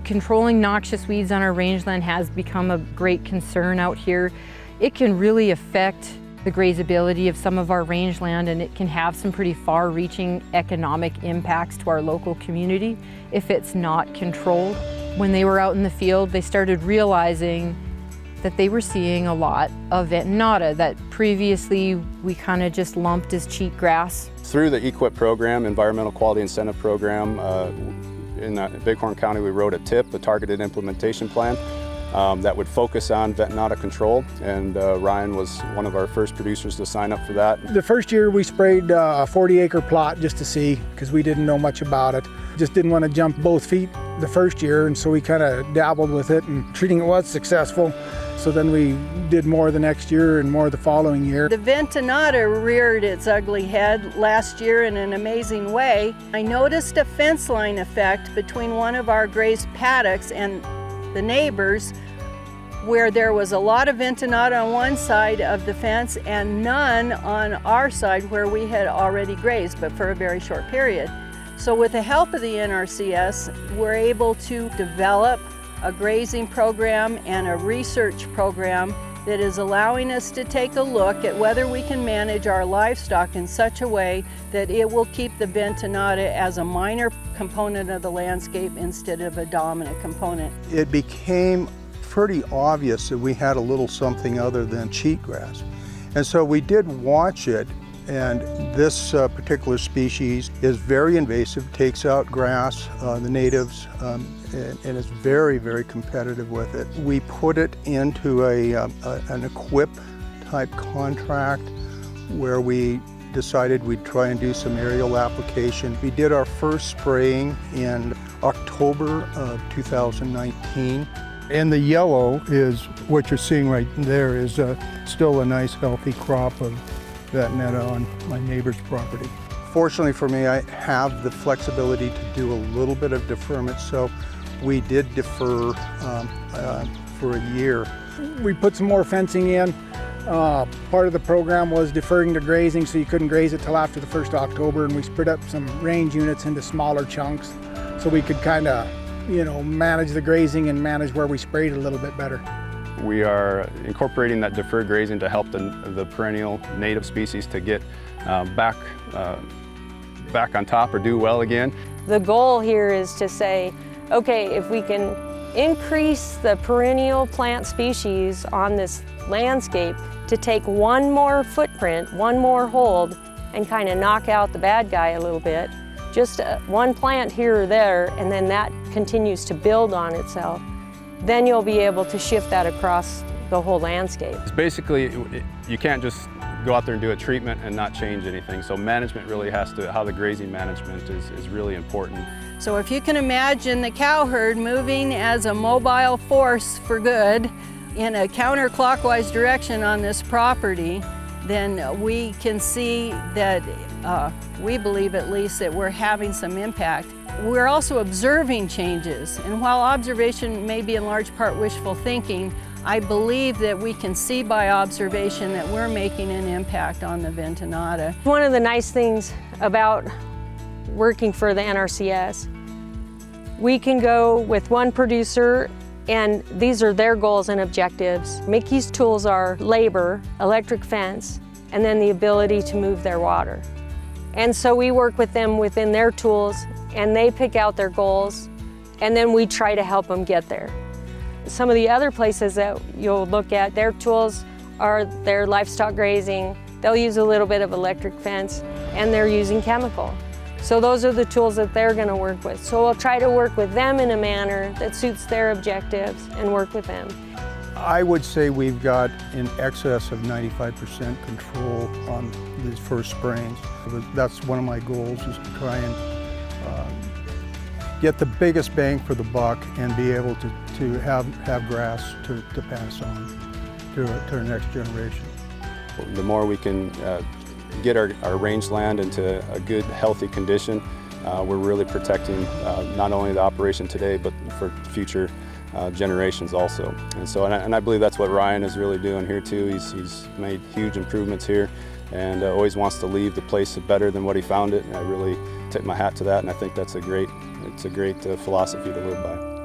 Controlling noxious weeds on our rangeland has become a great concern out here. It can really affect the grazability of some of our rangeland, and it can have some pretty far-reaching economic impacts to our local community if it's not controlled. When they were out in the field, they started realizing that they were seeing a lot of Ventenata that previously we kind of just lumped as cheatgrass. Through the EQIP program, Environmental Quality Incentive Program, in Bighorn County, we wrote a TIP, a Targeted Implementation Plan, that would focus on Ventenata control, and Ryan was one of our first producers to sign up for that. The first year we sprayed a 40-acre plot just to see, because we didn't know much about it. Just didn't want to jump both feet the first year, and so we kind of dabbled with it, and treating it was successful. So then we did more the next year and more the following year. The Ventenata reared its ugly head last year in an amazing way. I noticed a fence line effect between one of our grazed paddocks and the neighbors, where there was a lot of Ventenata on one side of the fence and none on our side where we had already grazed, but for a very short period. So with the help of the NRCS, we're able to develop a grazing program and a research program that is allowing us to take a look at whether we can manage our livestock in such a way that it will keep the Ventenata as a minor component of the landscape instead of a dominant component. It became pretty obvious that we had a little something other than cheatgrass. And so we did watch it, and this particular species is very invasive, takes out grass, the natives, and is very, very competitive with it. We put it into an equip type contract where we decided we'd try and do some aerial application. We did our first spraying in October of 2019. And the yellow is what you're seeing right there is still a nice healthy crop of Ventenata on my neighbor's property. Fortunately for me, I have the flexibility to do a little bit of deferment, so we did defer for a year. We put some more fencing in. Part of the program was deferring the grazing, so you couldn't graze it till after the 1st of October, and we split up some range units into smaller chunks so we could kind of, manage the grazing and manage where we sprayed a little bit better. We are incorporating that deferred grazing to help the perennial native species to get back on top or do well again. The goal here is to say, okay, if we can increase the perennial plant species on this landscape to take one more footprint, one more hold, and kind of knock out the bad guy a little bit, just one plant here or there, and then that continues to build on itself, then you'll be able to shift that across the whole landscape. It's basically, you can't just go out there and do a treatment and not change anything. So management really has to, how the grazing management is really important. So if you can imagine the cow herd moving as a mobile force for good in a counterclockwise direction on this property, then we can see that, we believe at least, that we're having some impact. We're also observing changes, and while observation may be in large part wishful thinking, I believe that we can see by observation that we're making an impact on the Ventenata. One of the nice things about working for the NRCS, we can go with one producer and these are their goals and objectives. Mickey's tools are labor, electric fence, and then the ability to move their water. And so we work with them within their tools and they pick out their goals and then we try to help them get there. Some of the other places that you'll look at, their tools are their livestock grazing. They'll use a little bit of electric fence and they're using chemical. So those are the tools that they're going to work with. So we'll try to work with them in a manner that suits their objectives and work with them. I would say we've got in excess of 95% control on these first sprayings. That's one of my goals, is to try and get the biggest bang for the buck and be able to have grass to pass on to our next generation. The more we can get our rangeland into a good, healthy condition, we're really protecting not only the operation today, but for future generations also. And I believe that's what Ryan is really doing here too. He's made huge improvements here and always wants to leave the place better than what he found it. And I really tip my hat to that, and I think that's a great philosophy to live by.